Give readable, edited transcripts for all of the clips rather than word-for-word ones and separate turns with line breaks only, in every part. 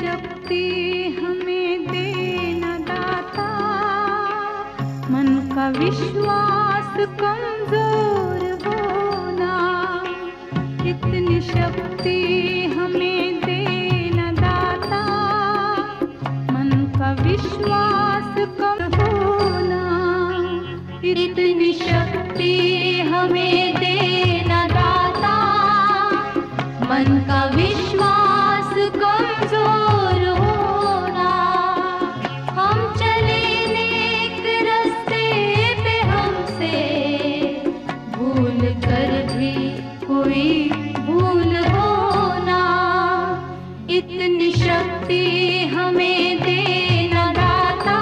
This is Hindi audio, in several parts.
शक्ति हमें देना दाता, मन का विश्वास कमजोर होना। इतनी शक्ति हमें देना दाता, मन का विश्वास कम होना। इतनी शक्ति हमें देना दाता, मन का विश्वास कमजोर होना। हम चले नेक रास्ते पे, हमसे भूल कर भी कोई भूल होना। इतनी शक्ति हमें देना दाता,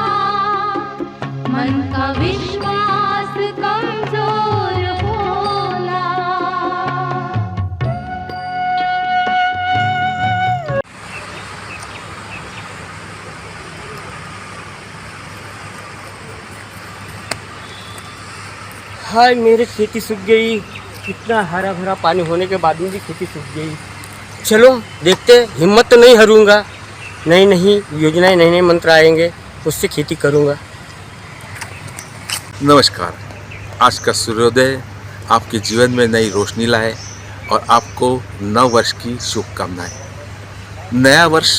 मन का विश्वास कमजोर होना।
हाय मेरी खेती सूख गई। इतना हरा भरा पानी होने के बाद में भी खेती सूख गई। चलो देखते, हिम्मत तो नहीं हरूंगा। नई नई योजनाएं, नए नए मंत्र आएंगे, उससे खेती करूँगा।
नमस्कार। आज का सूर्योदय आपके जीवन में नई रोशनी लाए और आपको नव वर्ष की शुभकामनाएं। नया वर्ष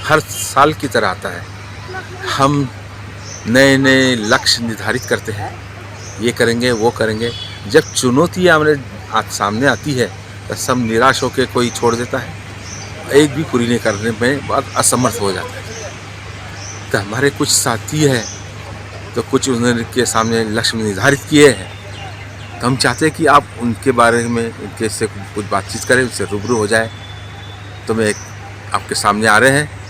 हर साल की तरह आता है। हम नए नए लक्ष्य निर्धारित करते हैं, ये करेंगे वो करेंगे। जब चुनौती हमारे सामने आती है तो सब निराश होकर कोई छोड़ देता है, एक भी पूरी नहीं करने में बहुत असमर्थ हो जाता है। तो हमारे कुछ साथी हैं तो कुछ उनके सामने लक्ष्य निर्धारित किए हैं, तो हम चाहते हैं कि आप उनके बारे में उनके से कुछ बातचीत करें, उनसे रूबरू हो जाए। तो मैं आपके सामने आ रहे हैं।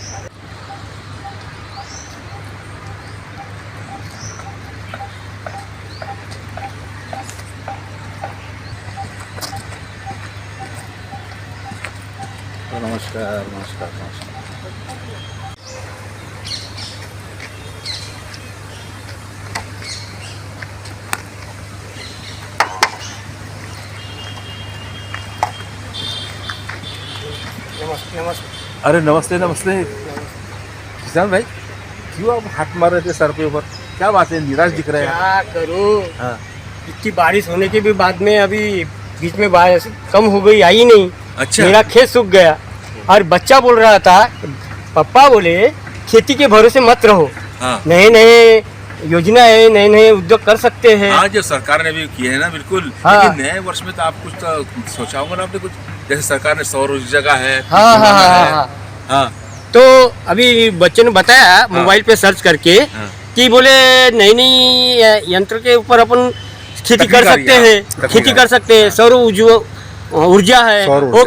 नमस्कार नमस्कार नमस्कार।
नमस्ते नमस्ते।
अरे नमस्ते नमस्ते। किसान भाई, क्यों आप हाथ मार रहे थे सर पे ऊपर? क्या बात है, निराश दिख रहे हैं?
क्या करूँ,
हाँ।
इतनी बारिश होने के भी बाद में अभी बीच में बारिश कम हो गई, आई नहीं।
अच्छा।
मेरा खेत सूख गया और बच्चा बोल रहा था, पापा बोले खेती के भरोसे मत रहो।
हाँ।
नए नए योजना है, नए नए उद्योग कर सकते हैं।
हाँ, जो सरकार ने भी किए है ना, बिल्कुल।
हाँ।
लेकिन नए वर्ष में तो आप कुछ तो सोचा होगा ना आपने कुछ, जैसे सरकार ने सौर ऊर्जा का है।
हाँ हाँ हाँ
है।
हाँ।
हाँ।
तो अभी बच्चे ने बताया मोबाइल पे सर्च करके कि बोले नई नई यंत्र के ऊपर अपन खेती कर सकते हैं, खेती कर सकते हैं। सौर ऊर्जा है, वो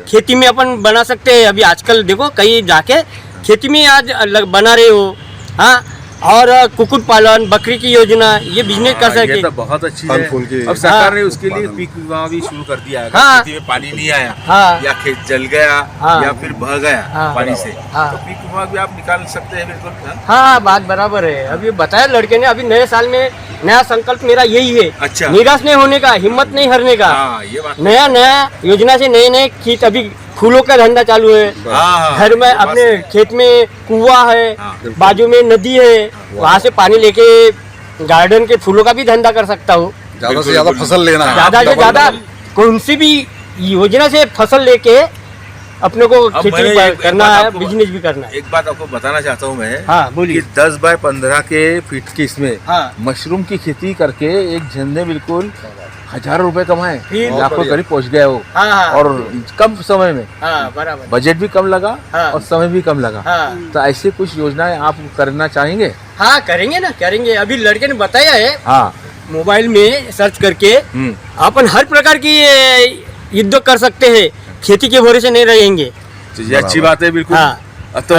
खेती में अपन बना सकते हैं। अभी आजकल देखो कहीं जाके खेती में आज बना रहे हो। हाँ, और कुक्कुट पालन, बकरी की योजना, ये बिजनेस कर सके।
ये तो बहुत अच्छी है। अब सरकार ने उसके लिए पीक बीमा भी शुरू कर दिया है।
हाँ।
खेती में पानी नहीं आया,
हाँ।
या खेत जल गया,
हाँ।
या फिर बह गया,
हाँ।
पानी से,
हाँ।
तो पीक बीमा भी आप निकाल सकते हैं, बिल्कुल।
हाँ, बात बराबर है। अभी बताया लड़के ने, अभी नए साल में नया संकल्प मेरा यही है।
अच्छा।
निराश नहीं होने का, हिम्मत नहीं हारने का।
हाँ, ये बात।
नया नया योजना से नए नए खेत, अभी फूलों का धंधा चालू है।
हाँ।
घर में अपने खेत में कुआं है,
हाँ।
बाजू में नदी है, वहाँ से पानी लेके गार्डन के फूलों का भी धंधा कर सकता हूँ।
ज्यादा से ज्यादा फसल लेना है,
ज्यादा से ज्यादा कौन सी भी योजना से फसल लेके अपने को खेती करना है, बिजनेस भी करना है।
एक बात आपको बताना चाहता हूँ मैं।
हाँ, बोलिए।
कि 10 बाय 15 के फीट की इसमें
हाँ।
मशरूम की खेती करके एक झंडे बिल्कुल हजारों रुपए कमाए,
फिर
लाखों करीब पहुँच गया वो।
हाँ, हाँ।
और कम समय में।
हाँ, बराबर।
बजट भी कम लगा।
हाँ।
और समय भी कम लगा।
हाँ।
तो ऐसे कुछ योजनाएं आप करना चाहेंगे?
हाँ, करेंगे ना, करेंगे। अभी लड़के ने बताया है,
हाँ।
मोबाइल में सर्च करके अपन हर प्रकार की उद्योग कर सकते हैं, खेती के भरोसे नहीं रहेंगे।
तो ये अच्छी बात है, बिल्कुल।
हाँ।
तो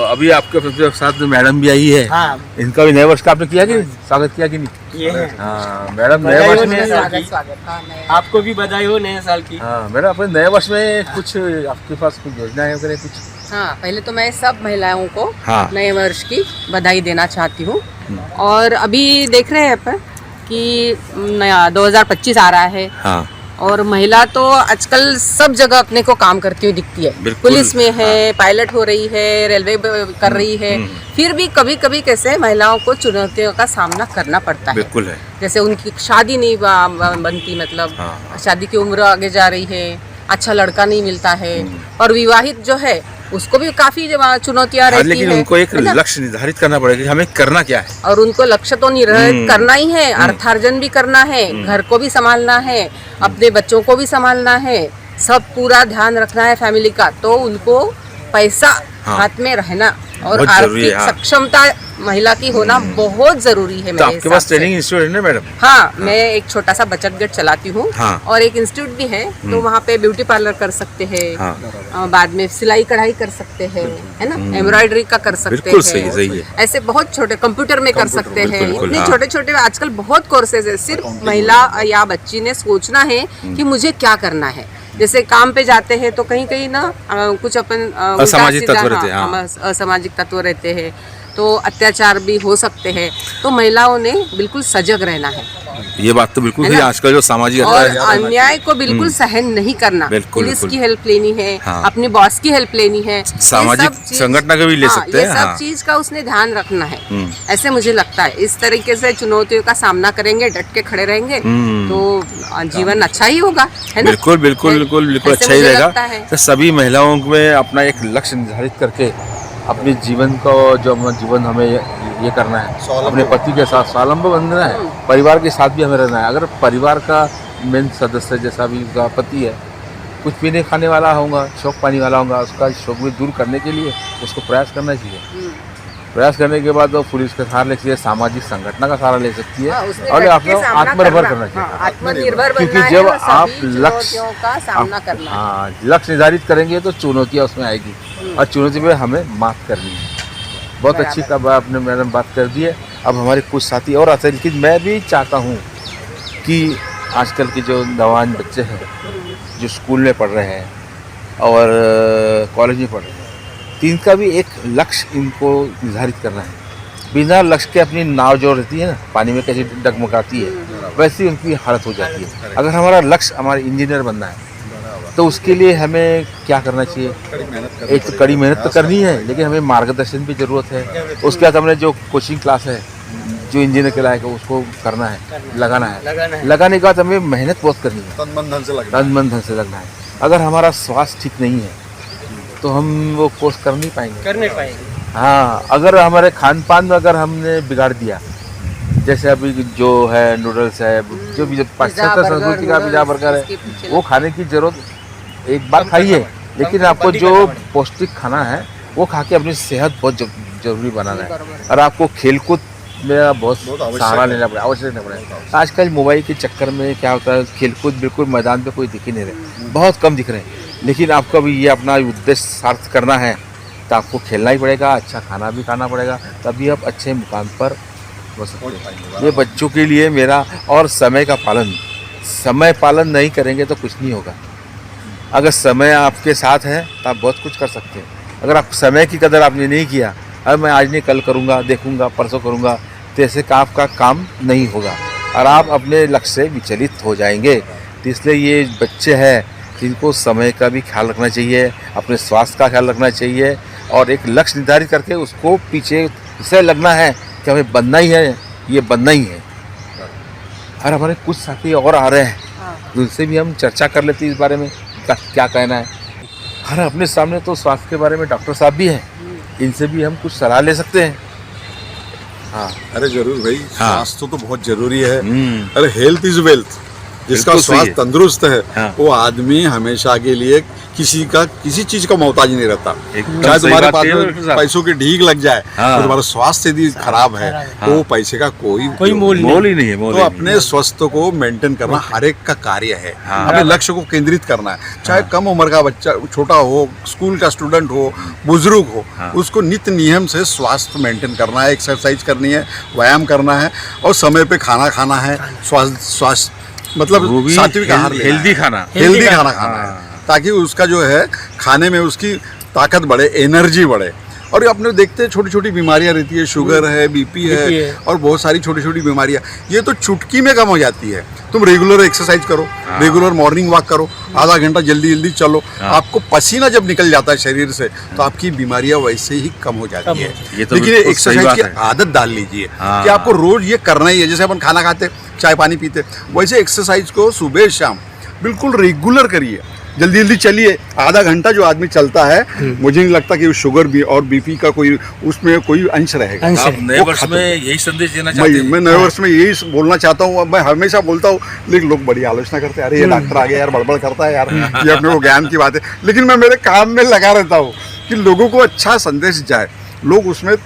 अभी आपके साथ मैडम भी आई है।
हाँ।
इनका भी नए वर्ष का आपने किया कि स्वागत किया कि नहीं?
ये है।
हाँ मैडम, नए
बधाई
वर्ष
हो
में।
नए साल की। आपको भी बधाई हो नए साल की।
हाँ मैडम, अपने नए वर्ष में कुछ आपके पास कुछ योजनाएं वगैरह कुछ?
हाँ, पहले तो मैं सब महिलाओं को
हाँ।
नए वर्ष की बधाई देना चाहती हूँ। और अभी देख रहे हैं अपन कि नया 2025 आ रहा है।
हाँ।
और महिला तो आजकल सब जगह अपने को काम करती हुई दिखती है।
बिल्कुल।
पुलिस में है, पायलट हो रही है, रेलवे कर रही है। फिर भी कभी कभी कैसे महिलाओं को चुनौतियों का सामना करना पड़ता है।
बिल्कुल है।
जैसे उनकी शादी नहीं बनती, मतलब
हाँ।
शादी की उम्र आगे जा रही है, अच्छा लड़का नहीं मिलता है, और विवाहित जो है उसको भी काफी चुनौतियां रहती
लेकिन
है।
उनको एक
है ना?
लक्ष्य निर्धारित करना पड़ेगा कि हमें करना क्या है।
और उनको लक्ष्य तो निर्धारित करना ही है, अर्थार्जन भी करना है, घर को भी संभालना है, अपने बच्चों को भी संभालना है, सब पूरा ध्यान रखना है फैमिली का। तो उनको पैसा हाथ में रहना और
बहुत जरूरी है,
आर्थिक
हाँ।
सक्षमता महिला की होना बहुत जरूरी है
तो
मेरे
आपके
हिसाब
पास
से।
ट्रेनिंग इंस्टीट्यूट है ना मैडम?
हाँ, मैं एक छोटा सा बचत गट चलाती हूँ।
हाँ।
और एक इंस्टीट्यूट भी है, तो वहाँ पे ब्यूटी पार्लर कर सकते हैं।
हाँ।
बाद में सिलाई कढ़ाई कर सकते हैं, है ना, एम्ब्रॉयडरी का कर सकते
बिल्कुल
हैं।
सही, सही है।
ऐसे बहुत छोटे कंप्यूटर में कर सकते हैं।
बिल्कुल,
इतने
हाँ।
छोटे छोटे आजकल बहुत कोर्सेज है। सिर्फ महिला या बच्ची ने सोचना है कि मुझे क्या करना है। जैसे काम पे जाते हैं तो कहीं कहीं ना कुछ अपन उल्टा
असामाजिक
सीधा,
तत्व रहते हैं, हाँ।
असामाजिक तत्व रहते हैं, तो अत्याचार भी हो सकते हैं। तो महिलाओं ने बिल्कुल सजग रहना है
ये बात तो बिल्कुल
है
सही।
ना?
आजकल जो सामाजिक
और
अन्याय है,
अन्याय को बिल्कुल सहन नहीं करना।
बिल्कुल,
पुलिस
बिल्कुल।
की हेल्प लेनी है,
हाँ।
अपने बॉस की हेल्प लेनी है,
सामाजिक
ये सब चीज-
संगठन का भी ले
हाँ,
सकते
ये
हैं,
सब
हाँ।
चीज का उसने ध्यान रखना है। ऐसे मुझे लगता है इस तरीके से चुनौतियों का सामना करेंगे, डट के खड़े रहेंगे, तो जीवन अच्छा ही होगा, है ना?
बिल्कुल बिल्कुल बिल्कुल बिल्कुल
ऐसे
अच्छा ही
मुझे
रहेगा।
लगता है।
तो सभी महिलाओं में अपना एक लक्ष्य निर्धारित करके अपने जीवन को जो जीवन हमें ये करना है, अपने पति के साथ स्वावलंबन बनना है, परिवार के साथ भी हमें रहना है। अगर परिवार का मेन सदस्य जैसा भी उसका पति है, कुछ पीने खाने वाला होगा, शौक पानी वाला होगा, उसका शौक भी दूर करने के लिए उसको प्रयास करना चाहिए। प्रयास करने के बाद वो पुलिस का सहारा ले सकती है, सामाजिक संगठन का सहारा ले सकती है,
हाँ, उसने
और
डट के
अपना
सामना
आत्मनिर्भर
करना,
करना चाहिए।
हाँ, आत्मनिर्भर बनना
क्योंकि
है
जब
और सभी
आप लक्ष्य
चुनौतियों का सामना करना है।
हाँ, लक्ष्य निर्धारित करेंगे तो चुनौतियाँ उसमें आएगी, और चुनौती में हमें मात करनी है। बहुत अच्छी कब आपने मैडम बात कर दी है। अब हमारे कुछ साथी और आते हैं, लेकिन मैं भी चाहता हूँ कि आजकल के जो नौजवान बच्चे हैं जो स्कूल में पढ़ रहे हैं और कॉलेज में पढ़ रहे हैं, तो इनका भी एक लक्ष्य इनको निर्धारित करना है। बिना लक्ष्य के अपनी नाव जो रहती है ना, पानी में कैसे डगमगाती है, वैसी उनकी हालत हो जाती है। अगर हमारा लक्ष्य हमारा इंजीनियर बनना है, तो उसके लिए हमें क्या करना चाहिए? एक तो कड़ी मेहनत तो करनी है, लेकिन हमें मार्गदर्शन भी ज़रूरत है। उसके बाद हमने जो कोचिंग क्लास है जो इंजीनियर के लायक है उसको करना है, लगाना है। लगाने के बाद हमें मेहनत बहुत करनी है,
तन मन धन से लगना
तन मन धन से लगना है। अगर हमारा स्वास्थ्य ठीक नहीं है तो हम वो कोर्स कर नहीं पाएंगे। हाँ, अगर हमारे खान पान में अगर हमने बिगाड़ दिया, जैसे अभी जो है नूडल्स है, जो भी पाश्चात्य संस्कृति का पिज़्ज़ा बर्गर है, वो खाने की जरूरत एक बार खाइए, लेकिन आपको जो पौष्टिक खाना है वो खा के अपनी सेहत बहुत जरूरी बनाना है। और आपको खेलकूद में बहुत सहारा लेना पड़ेगा, आवश्यक लेना पड़ेगा। आजकल मोबाइल के चक्कर में क्या होता है, खेलकूद बिल्कुल मैदान पे कोई दिख ही नहीं रहे, बहुत कम दिख रहे हैं। लेकिन आपको अभी ये अपना उद्देश्य सार्थ करना है तो आपको खेलना ही पड़ेगा, अच्छा खाना भी खाना पड़ेगा, तभी आप अच्छे मुकाम पर हो सकते हैं। ये बच्चों के लिए मेरा, और समय का पालन, समय पालन नहीं करेंगे तो कुछ नहीं होगा। अगर समय आपके साथ है तो आप बहुत कुछ कर सकते हैं। अगर आप समय की कदर आपने नहीं किया, अरे मैं आज नहीं कल करूँगा, देखूँगा, परसों करूँगा, तो ऐसे का आपका काम नहीं होगा और आप अपने लक्ष्य से विचलित हो जाएंगे। तो इसलिए ये बच्चे हैं जिनको समय का भी ख्याल रखना चाहिए, अपने स्वास्थ्य का ख्याल रखना चाहिए, और एक लक्ष्य निर्धारित करके उसको पीछे से लगना है कि हमें बनना ही है, ये बनना ही है। और हमारे कुछ साथी और आ रहे हैं, उनसे भी हम चर्चा कर लेते हैं इस बारे में क्या कहना है। हर अपने सामने तो स्वास्थ्य के बारे में डॉक्टर साहब भी हैं, इनसे भी हम कुछ सलाह ले सकते हैं। हाँ,
अरे जरूर भाई,
हाँ।
स्वास्थ्य तो बहुत जरूरी है। अरे हेल्थ इज वेल्थ, जिसका
बिल्कुल सही
स्वास्थ्य
है।
तंदुरुस्त है,
हाँ।
वो आदमी हमेशा के लिए किसी चीज का मोहताज नहीं रहता।
एकदम
चाहे
सही
तुम्हारे
बात
पास
कही
में
डॉक्टर साहब।
पैसों की ढीक लग जाए,
हाँ।
तो तुम्हारा स्वास्थ्य यदि खराब है तो वो पैसे का कोई
मोल
मोल ही नहीं है, मोल
तो
ही नहीं।
अपने स्वास्थ्य को मेंटेन करना हर एक का कार्य है।
हाँ।
अपने लक्ष्य को केंद्रित करना है, चाहे कम उम्र का बच्चा, छोटा हो, स्कूल का स्टूडेंट हो, बुजुर्ग हो, उसको नित्य नियम से स्वास्थ्य मेंटेन करना है, एक्सरसाइज करनी है, व्यायाम करना है, और समय पे खाना खाना है, स्वास्थ्य मतलब
वो भी
सात्विक आहार लेना है।
हेल्दी खाना,
हेल्दी खाना खाना है, ताकि उसका जो है खाने में उसकी ताकत बढ़े, एनर्जी बढ़े। और ये अपने देखते हैं छोटी छोटी बीमारियां रहती है, शुगर है, बीपी है और बहुत सारी छोटी छोटी बीमारियां, ये तो चुटकी में कम हो जाती है। तुम रेगुलर एक्सरसाइज करो, रेगुलर मॉर्निंग वॉक करो, आधा घंटा जल्दी जल्दी चलो, आपको पसीना जब निकल जाता है शरीर से तो आपकी बीमारियां वैसे ही कम हो जाती है। लेकिन एक्सरसाइज की आदत डाल लीजिए कि आपको रोज ये करना ही है। जैसे अपन खाना खाते, चाय पानी पीते, वैसे एक्सरसाइज को सुबह शाम बिल्कुल रेगुलर करिए। जल्दी जल्दी चलिए, आधा घंटा जो आदमी चलता है, मुझे नहीं लगता कि शुगर भी और बीपी का कोई उसमें कोई अंश रहेगा।
आप नए वर्ष में यही संदेश देना चाहते हैं?
मैं नए वर्ष में यही बोलना चाहता हूँ। मैं हमेशा बोलता हूँ, लेकिन लोग बड़ी आलोचना करते हैं, अरे ये डॉक्टर आ गया यार, बड़बड़ करता है यार, ये अपने को ज्ञान की बात है। लेकिन मैं मेरे काम में लगा रहता हूँ कि लोगों को अच्छा संदेश जाए, लोग उसमें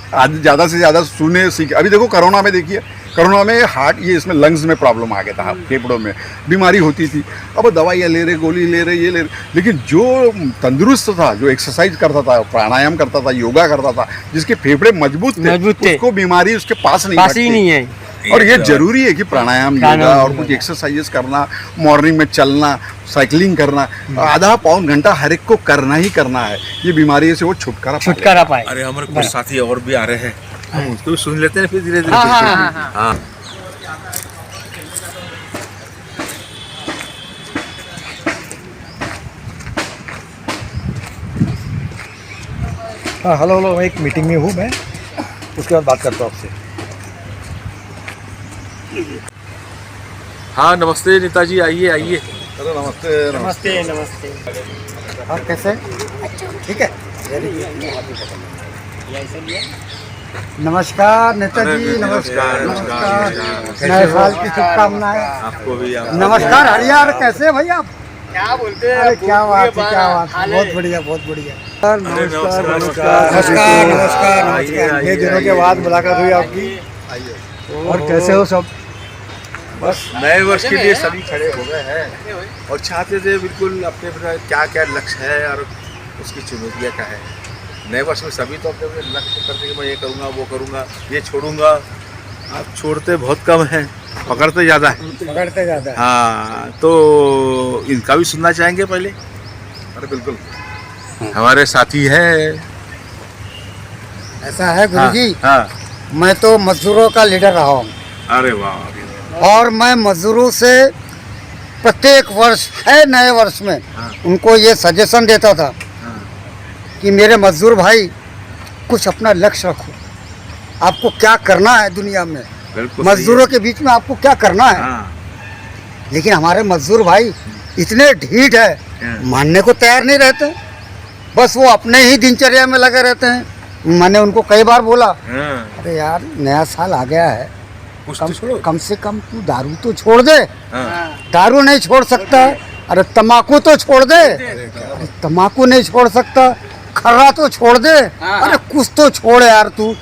ज़्यादा से ज़्यादा सुने सीखे। अभी देखो कोरोना में, देखिए कोरोना में हार्ट, ये इसमें लंग्स में प्रॉब्लम आ गया था, फेफड़ों में बीमारी होती थी। अब दवाइयाँ ले रहे, गोली ले रहे, ये ले रहे, लेकिन जो तंदुरुस्त था, जो एक्सरसाइज करता था, प्राणायाम करता था, योगा करता था, जिसके फेफड़े मजबूत थे, उसको बीमारी उसके पास नहीं है। और ये जरूरी है कि प्राणायाम, योगा और कुछ एक्सरसाइजेस करना, मॉर्निंग में चलना, साइकिलिंग करना, आधा पौन घंटा हर एक को करना ही करना है। ये बीमारी से वो छुटकारा पाए।
अरे हमारे कुछ साथी और भी आ रहे हैं, हम उसको भी सुन लेते हैं, फिर धीरे धीरे।
हाँ हेलो हेलो, एक मीटिंग में हूँ मैं, उसके बाद बात करता हूँ आपसे।
हाँ नमस्ते नेताजी, आइए आइए।
अरे नमस्ते
नमस्ते नमस्ते।
हाँ कैसे? ठीक है, नमस्कार नेताजी, नमस्कार नमस्कार, नए साल की शुभकामनाएं
आपको भी।
नमस्कार हरियार, कैसे भैया आप? क्या बोलते हैं? अरे क्या बात है, क्या बात है, बहुत बढ़िया बहुत बढ़िया। नमस्कार नमस्कार नमस्कार नमस्कार, ये दिनों के बाद मुलाकात हुई आपकी। और कैसे हो सब?
बस नए वर्ष के लिए सभी खड़े हो गए हैं और चाहते थे बिल्कुल अपने क्या क्या लक्ष्य है और उसकी चुनौतियाँ क्या है। नए वर्ष में सभी तो अपने अपने लक्ष्य करते कि मैं ये करूँगा, वो करूँगा, ये छोड़ूंगा। आप छोड़ते बहुत कम हैं, पकड़ते ज़्यादा है। हाँ, तो इनका भी सुनना चाहेंगे पहले।
अरे बिल्कुल,
हमारे साथी है।
ऐसा है गुरुजी,
हाँ,
मैं तो मजदूरों का लीडर रहा हूँ
अरे वाह।
और मैं मजदूरों से प्रत्येक वर्ष है नए वर्ष में उनको ये सजेशन देता था कि मेरे मजदूर भाई कुछ अपना लक्ष्य रखो, आपको क्या करना है दुनिया में, मजदूरों के बीच में आपको क्या करना है। लेकिन हमारे मजदूर भाई इतने ढीठ है, मानने को तैयार नहीं रहते, बस वो अपने ही दिनचर्या में लगे रहते हैं। मैंने उनको कई बार बोला, अरे यार नया साल आ गया है, कम से कम तू दारू तो छोड़ दे। दारू नहीं छोड़ सकता, अरे तम्बाकू तो छोड़ दे, अरे तम्बाकू नहीं छोड़ सकता, खर्रा तो छोड़ दे, अरे कुछ तो छोड़ यार तू।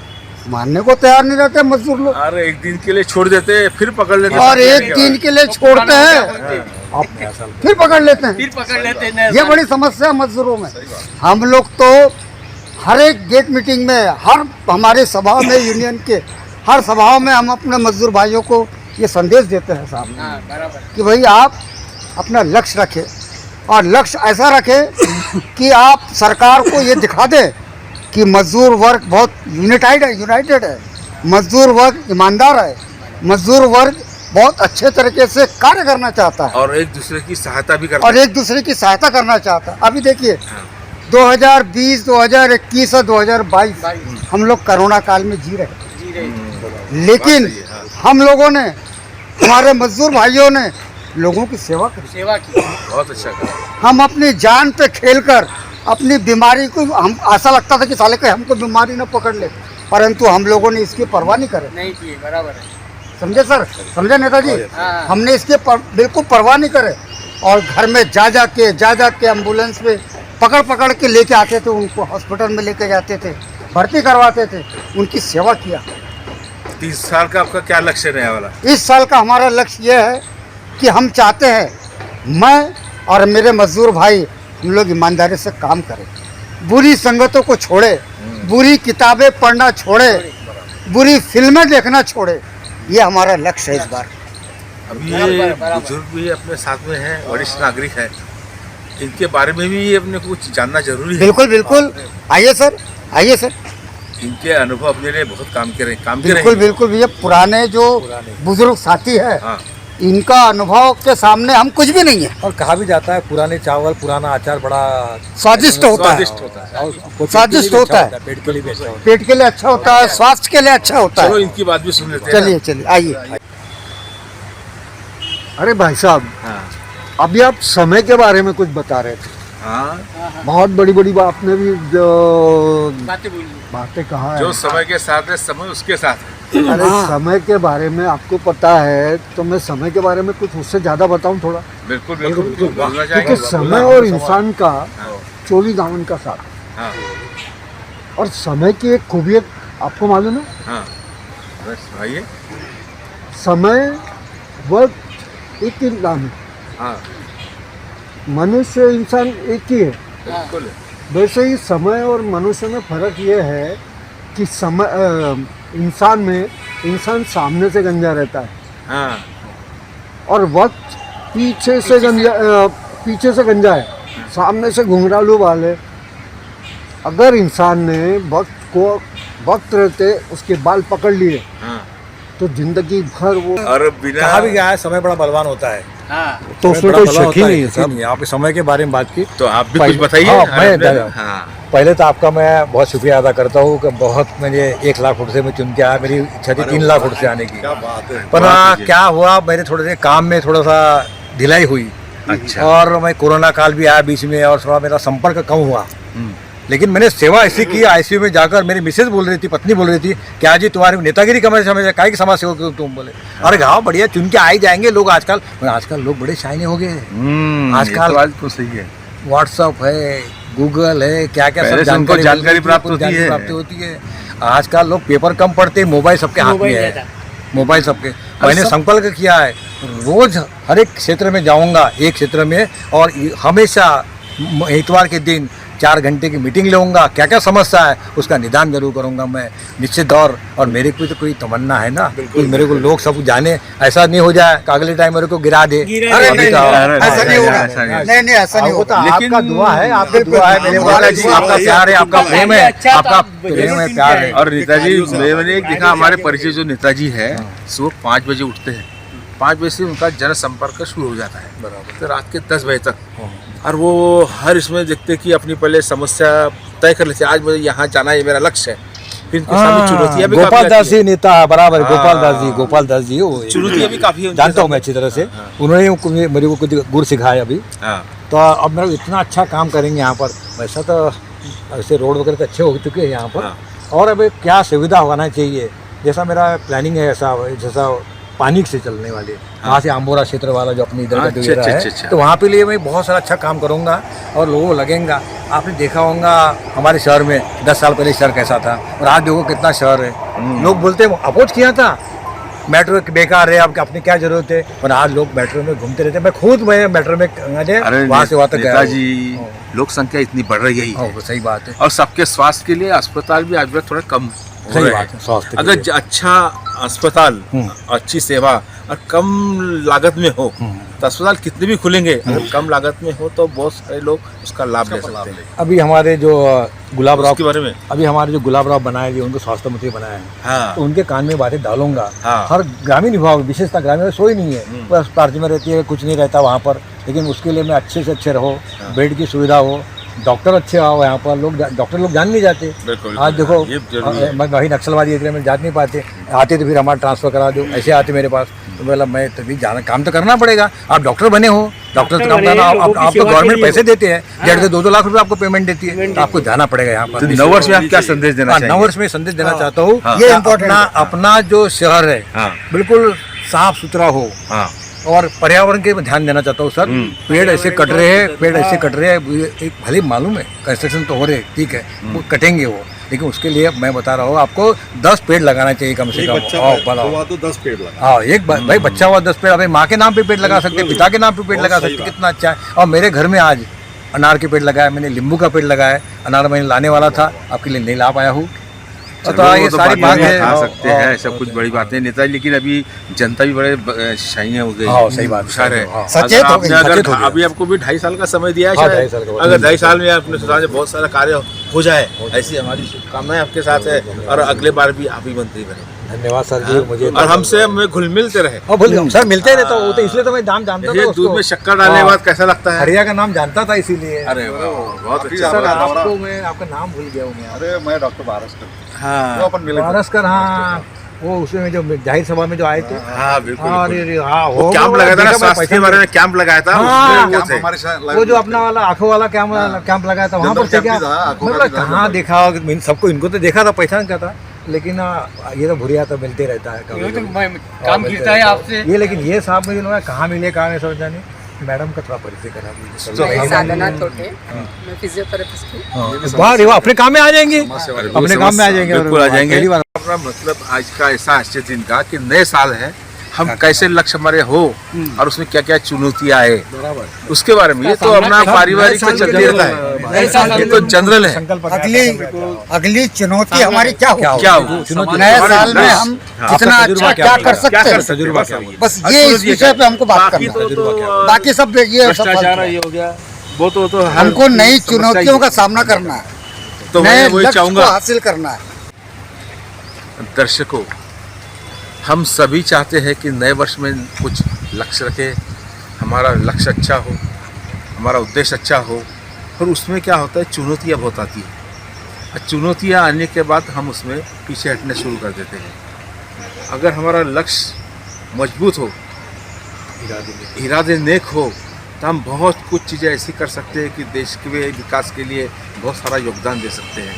मानने को तैयार नहीं रहते मजदूर लोग।
अरे एक दिन के लिए छोड़ देते, फिर पकड़ लेते,
और एक दिन के लिए छोड़ते हैं, फिर पकड़ लेते हैं। ये बड़ी समस्या है मजदूरों में। हम लोग तो हर एक गेट मीटिंग में, हर हमारे सभा में, यूनियन के हर सभाओं में हम अपने मजदूर भाइयों को ये संदेश देते हैं साहब कि भाई आप अपना लक्ष्य रखें, और लक्ष्य ऐसा रखें कि आप सरकार को ये दिखा दें कि मजदूर वर्ग बहुत यूनाइटेड है, मजदूर वर्ग ईमानदार है, मजदूर वर्ग बहुत अच्छे तरीके से कार्य करना चाहता है
और एक दूसरे की सहायता भी करता
और एक दूसरे की सहायता करना चाहता है। अभी देखिए 2020, 2021 और 2022 हम लोग कोरोना काल में जी रहे, लेकिन हम लोगों ने, हमारे मजदूर भाइयों ने लोगों की सेवा की,
बहुत अच्छा करा।
हम अपनी जान पे खेलकर अपनी बीमारी को, हम ऐसा लगता था कि साले के हमको बीमारी न पकड़ ले, परंतु हम लोगों ने इसकी परवाह नहीं की। बराबर है, समझे सर, समझे नेताजी? हमने इसके बिल्कुल परवाह नहीं करे और घर में जा के एम्बुलेंस में पकड़ के लेके आते थे, उनको हॉस्पिटल में लेके जाते थे, भर्ती करवाते थे, उनकी सेवा किया।
30 साल का आपका क्या लक्ष्य रहने वाला?
इस साल का हमारा लक्ष्य ये है कि हम चाहते हैं मैं और मेरे मजदूर भाई हम लोग ईमानदारी से काम करें, बुरी संगतों को छोड़े, बुरी किताबें पढ़ना छोड़े, बुरी फिल्में देखना छोड़े। ये हमारा लक्ष्य है इस बार।
अभी ये बुजुर्ग भी अपने साथ में हैं, वरिष्ठ नागरिक हैं, इनके बारे में भी अपने कुछ जानना जरूरी है।
बिल्कुल बिल्कुल, आइए सर, आइए सर।
इनके अनुभव अपने लिए बहुत काम के
बिल्कुल
रहेंगे।
बिल्कुल भैया, पुराने जो बुजुर्ग साथी है
हाँ
इनका अनुभव के सामने हम कुछ भी नहीं है।
और कहा भी जाता है पुराने चावल पुराना अचार बड़ा
स्वादिष्ट होता है,
स्वादिष्ट होता है।
और पेट
स्वादिष्ट
के लिए भी
होता
अच्छा
है।
पेट के लिए भी अच्छा होता
पेट के लिए अच्छा होता है, स्वास्थ्य के लिए अच्छा होता
चलो
है।
इनकी बात भी सुन लेते हैं।
चलिए चलिए आइए। अरे भाई साहब,
हाँ
अभी आप समय के बारे में कुछ बता रहे थे।
हाँ,
बहुत बड़ी बड़ी आपने भी जो बातें कहा है।
जो समय के साथ है समय उसके साथ है।
अरे समय के बारे में आपको पता है तो मैं समय के बारे में कुछ उससे ज्यादा बताऊं थोड़ा,
बिल्कुल बिल्कुल बोलना
क्योंकि
चाहेंगे।
समय और इंसान का 24 दामन का साथ।
हाँ
और समय की एक खूबियत आपको मालूम है,
हाँ, बस भाई
समय वक्त एक ही नाम है,
हाँ
मनुष्य इंसान एक ही है।
बिल्कुल
वैसे ही समय और मनुष्य में फर्क ये है कि समय इंसान में इंसान सामने से गंजा रहता है
हाँ
और वक्त पीछे से गंजा है, सामने से घुंघरालू बाल है। अगर इंसान ने वक्त रहते उसके बाल पकड़ लिए
हाँ।
तो जिंदगी भर वो
और
है।
बिना
कहा भी गया है समय बड़ा बलवान होता है।
तो उसमें
बड़ा
कोई
बलवान
शक ही
होता
नहीं है
शक ही नहीं है। आपने समय के बारे में बात की,
तो आप भी
पहले-
कुछ बताइए।
हाँ,
हाँ,
मैं
अपने-
बता-
हाँ
पहले तो आपका मैं बहुत शुक्रिया अदा करता हूँ कि बहुत मुझे 1 लाख फुट से मैं चुन के आया। मेरी इच्छा थी 3 लाख फुट से आने की, पर क्या हुआ मेरे थोड़े से काम में थोड़ा सा ढिलाई हुई।
अच्छा।
और मैं कोरोना काल भी आया बीच में और थोड़ा मेरा संपर्क कम हुआ। लेकिन मैंने सेवा ऐसी की, आईसीयू में जाकर मेरी मिसेज बोल रही थी, पत्नी बोल रही थी क्या जी तुम्हारी नेतागिरी कमर समझ काय की समाज सेवा तुम बोले। अरे गाँव बढ़िया चुन के आ ही जाएंगे लोग आजकल लोग बड़े शाइने हो गए हैं। आजकल
तो सही है।
व्हाट्सअप है, गूगल है, क्या क्या
पहले
सब
से उनको जानकारी
जानकारी
प्राप्त होती है।
प्राप्त होती है। आजकल लोग पेपर कम पढ़ते, मोबाइल सबके हाथ में है, मोबाइल सबके। मैंने संकल्प किया है रोज हर एक क्षेत्र में जाऊंगा, एक क्षेत्र में, और हमेशा इतवार के दिन 4 घंटे की मीटिंग लूंगा। क्या क्या समस्या है उसका निदान जरूर करूंगा मैं, निश्चित दौर। और मेरे को तो कोई तमन्ना है ना कि मेरे को लोग सब जाने, ऐसा नहीं हो जाए कि अगले टाइम मेरे को गिरा दे।
अरे
अभी
नहीं,
तो-
ऐसा नहीं होगा।
ऐसा नहीं।
नहीं नहीं ऐसा नहीं
वो तो
होगा।
आपका दुआ है, आपका दुआ है, मेरे माता जी आपका प्यार है, आपका प्रेम है, आपका प्रेम है, प्यार है।
और नेताजी मैंने एक देखा हमारे परिचय जो नेताजी है सुबह 5 बजे उठते हैं। 5 बजे से उनका जनसंपर्क शुरू हो जाता है बराबर, तो रात के 10 बजे तक। और वो हर इसमें देखते कि अपनी पहले समस्या तय कर लेते, आज मुझे यहाँ जाना है, ये मेरा लक्ष्य है। फिर इनकी सामने चुनौतियाँ भी
गोपाल
काफी
दास
आती
जी
है।
नेता है, बराबर है,
हाँ।
गोपाल दास जी वो
चुनौतियाँ भी काफी है उनके
जानता हूँ मैं
सामने।
अच्छी तरह से।
हाँ।
उन्होंने मेरे को कुछ गुर सिखाया अभी,
हाँ
तो अब मेरा इतना अच्छा काम करेंगे यहाँ पर। वैसा तो ऐसे रोड वगैरह तो अच्छे हो चुके हैं यहाँ पर,
हाँ।
और अब क्या सुविधा होना चाहिए, जैसा मेरा प्लानिंग है ऐसा, जैसा पानी से चलने वाले वहाँ से आम्बोरा क्षेत्र वाला जो अपनी इधर का जो
अच्छा,
एरिया है,
अच्छा।
तो वहाँ पे लिए मैं बहुत सारा अच्छा काम करूँगा और लोगों को लगेगा। आपने देखा होगा हमारे शहर में 10 साल पहले शहर कैसा था और आज देखो कितना शहर है। लोग बोलते हैं अपोज किया था मेट्रो बेकार है, आपके अपनी क्या जरूरत है, और आज लोग मेट्रो में घूमते रहते हैं। मैं खुद मेट्रो में वहाँ से वहाँ तक गया हूँ।
नेताजी लोक संख्या इतनी बढ़ रही है
हाँ, वो सही बात है,
और सबके स्वास्थ्य के लिए अस्पताल भी आज थोड़ा कम हो
सही
रहे
बात है।
हैं।
स्वास्थ्य के
अगर
लिए।
अच्छा अस्पताल, अच्छी सेवा और कम लागत में हो तो अस्पताल कितने भी खुलेंगे, अगर कम लागत में हो तो बहुत सारे लोग उसका लाभ ले सकते हैं।
अभी हमारे जो गुलाब राव
उसके बारे में
अभी हमारे जो गुलाब राव बनाए गए, उनको स्वास्थ्य मंत्री बनाया है,
हाँ
तो उनके कान में बातें डालूंगा।
हाँ।
हर ग्रामीण विभाग, विशेषता ग्रामीण में सोई नहीं है, बस पार्टी में रहती है, कुछ नहीं रहता वहाँ पर, लेकिन उसके लिए मैं अच्छे से अच्छे रहो, बेड की सुविधा हो, डॉक्टर अच्छे आओ यहाँ पर। डॉक्टर लोग जान नहीं जाते।
बिल्कुल,
आज देखो
ये जरूरी है।
मैं वही नक्सलवादी एरिया में जा नहीं पाते, आते तो फिर हमारा ट्रांसफर करा दो, ऐसे आते मेरे पास। तो बोला मैं तभी जाना, काम तो करना पड़ेगा। आप डॉक्टर बने हो, डॉक्टर तो काम करना, आपको गवर्नमेंट पैसे देते हैं, 1.5 से 2 लाख रुपए आपको पेमेंट देती है, तो आपको जाना पड़ेगा यहाँ पर।
तो नववर्ष में आप क्या संदेश देना
हाँ, नववर्ष में संदेश देना चाहता हूँ,
हाँ।
ये अपना जो शहर है
हाँ
बिल्कुल साफ सुथरा हो,
हाँ
और पर्यावरण के ध्यान देना चाहता हूँ सर। पेड़ ऐसे कट रहे हैं, एक भले मालूम है कंस्ट्रक्शन तो हो रहे हैं, ठीक है, वो कटेंगे वो, लेकिन उसके लिए मैं बता रहा हूँ आपको 10 पेड़ लगाना चाहिए कम से कम।
तो 10 पेड़ लगा।
हाँ, एक भाई बच्चा हुआ 10 पेड़, अभी माँ के नाम पे पेड़ लगा सकते, पिता के नाम पे पेड़ लगा सकते, कितना अच्छा है। और मेरे घर में आज अनार के पेड़ लगाए, मैंने नींबू का पेड़ लगाया, अनार मैंने लाने वाला था, आपके लिए नहीं ला पाया हूँ,
चलो,
ये
वो तो
सारी
बाद में
बातें
खा सकते हैं, सब कुछ बड़ी बातें नेता, लेकिन अभी जनता भी बड़े शाही हो गई,
हाँ, सही बात है,
होशियार है।
हाँ।
सचेत
अगर
हो
आपने
गई,
अगर
सचेत हो गई।
अभी आपको भी 2.5 साल का समय दिया है
हाँ,
शायद,
2.5 साल का वक्त।
अगर 2.5 साल में अपने सुधार से बहुत सारा कार्य हो जाए, ऐसी हमारी शुभकामनाएं आपके साथ है, और अगले बार भी आप ही मंत्री बने,
धन्यवाद सर जी, मुझे
और हमसे हमें घुल मिलते रहे।
भूल गया सर, मिलते ही रहता, वो तो इसलिए तो मैं नाम जानता
ये
था
दूध में
उसको।
शक्कर डालने के बाद कैसा लगता है?
हरिया का नाम जानता था इसीलिए।
अरे वाह, बहुत अच्छा।
सर आपको मैं आपका नाम भूल गया हूँ मैं।
अरे मैं डॉक्टर बारसकर,
हाँ
जो अपन मिले थे।
पारसकर, हाँ, वो उसमें जो जाहिर सभा में जो आए थे।
हाँ बिल्कुल,
हाँ,
बिल्कुल।
अरे हाँ,
वो कैंप लगाया था ना, स्वास्थ्य के बारे में कैंप लगाया था,
हाँ,
उसमें वो थे।
हमारे साथ
वो जो अपना वाला आंखों वाला कैंप लगाया था, वहाँ पर थे क्या?
जनरल कैंप भी था, आंखों का
मतलब
भी था,
कहाँ
जनरल।
देखा सबको, इनको तो देखा था, पहचान क्या था, लेकिन ये तो भुरिया तो मिलते रहता है कभी
काम गिरता है आपसे।
ये, लेकिन ये साहब मुझे लगा कहाँ मिले, कहाँ नहीं समझा नहीं। मैडम का थोड़ा परिचय करा दीजिए।
मैं साधना टोटे, मैं फिजियोथेरेपिस्ट हूँ।
वाह रे वाह, अपने काम में आ जाएंगे,
अरे
अपने काम में आ जाएंगे,
बिल्कुल आ जाएंगे।
पहली बार।
अपना मतलब आज का ऐसा अच्छे दिन का कि नए साल है, हम कैसे लक्ष्य हमारे हो और उसमें क्या क्या चुनौतियां आए, उसके बारे में। ये तो अपना पारिवारिक तो चलते रहता है, ये तो जनरल है।
संकल्प
अगली चुनौती हमारी क्या हो?
क्या हो
नए साल में हम कितना अच्छा क्या कर सकते हैं,
तजुर्बा क्या है?
बस ये इस विषय पे हमको बात
बाकी
करना
तो
है। बाकी सब ये सब
भ्रष्टाचार
फालतू है।
ये हो गया, वो तो हर
हमको नई
समस्या
चुनौतियों
ही
का सामना करना है,
तो मैं
नए
वही
लक्ष्य को
चाहूंगा
हासिल करना है।
दर्शकों, हम सभी चाहते हैं कि नए वर्ष में कुछ लक्ष्य रखें, हमारा लक्ष्य अच्छा हो, हमारा उद्देश्य अच्छा हो, और उसमें क्या होता है, चुनौतियाँ बहुत आती है। चुनौतियाँ आने के बाद हम उसमें पीछे हटने शुरू कर देते हैं। अगर हमारा लक्ष्य मजबूत हो, इरादे नेक हो, तो हम बहुत कुछ चीज़ें ऐसी कर सकते हैं कि देश के विकास के लिए बहुत सारा योगदान दे सकते हैं।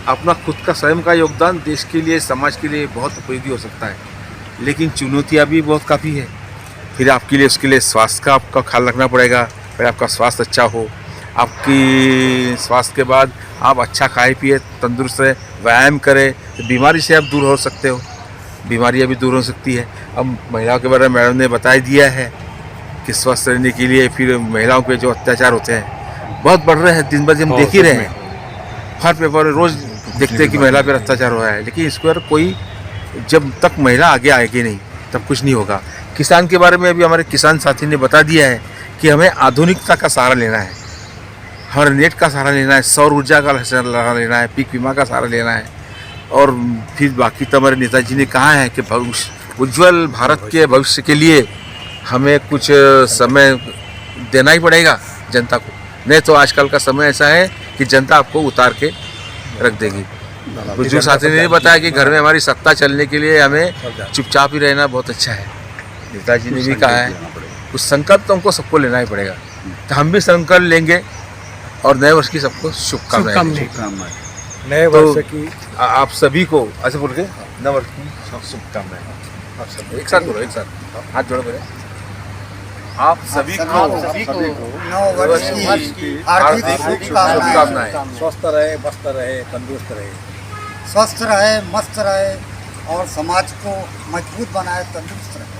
अपना खुद का स्वयं का योगदान देश के लिए, समाज के लिए बहुत उपयोगी हो सकता है, लेकिन चुनौतियाँ भी बहुत काफ़ी है। फिर आपके लिए, उसके लिए स्वास्थ्य का आपका ख्याल रखना पड़ेगा। फिर आपका स्वास्थ्य अच्छा हो, आपकी स्वास्थ्य के बाद आप अच्छा खाए पिए, तंदुरुस्त रहे, व्यायाम करें, तो बीमारी से आप दूर हो सकते हो, बीमारियाँ भी दूर हो सकती है। अब महिलाओं के बारे में मैडम ने बता दिया है कि स्वस्थ रहने के लिए, फिर महिलाओं पे जो अत्याचार होते हैं बहुत बढ़ रहे हैं, दिन ब दिन देख ही रहे हैं, हर पेपर रोज़ देखते हैं कि महिला पर अत्याचार हो रहा है। लेकिन इसको यार कोई, जब तक महिला आगे आएगी नहीं तब कुछ नहीं होगा। किसान के बारे में अभी हमारे किसान साथी ने बता दिया है कि हमें आधुनिकता का सहारा लेना है, हर नेट का सहारा लेना है, सौर ऊर्जा का सहारा लेना है, पीक बीमा का सहारा लेना है। और फिर बाकी तो हमारे नेताजी ने कहा है कि भविष्य, उज्ज्वल भारत के भविष्य के लिए हमें कुछ समय देना ही पड़ेगा जनता को, नहीं तो आजकल का समय ऐसा है कि जनता आपको उतार के रख देगी। बुजुर्ग साथी ने बताया कि घर में हमारी सत्ता चलने के लिए हमें चुपचाप ही रहना बहुत अच्छा है। नेताजी ने भी कहा है कुछ संकल्प तो हमको सबको लेना ही पड़ेगा, तो हम भी संकल्प लेंगे और नए वर्ष की सबको शुभकामनाएं।
नए
तो
वर्ष की
आप सभी को ऐसे बोल के नए वर्ष की शुभकामनाएं। आप सब एक साथ बोलो, एक साथ हाथ जोड़ो बोले, आप सभी को
नव वर्ष की हार्दिक शुभकामनाएं।
स्वस्थ रहे, मस्त रहे, तंदुरुस्त रहे।
स्वस्थ रहे, मस्त रहे और समाज को मजबूत बनाए, तंदुरुस्त रहे।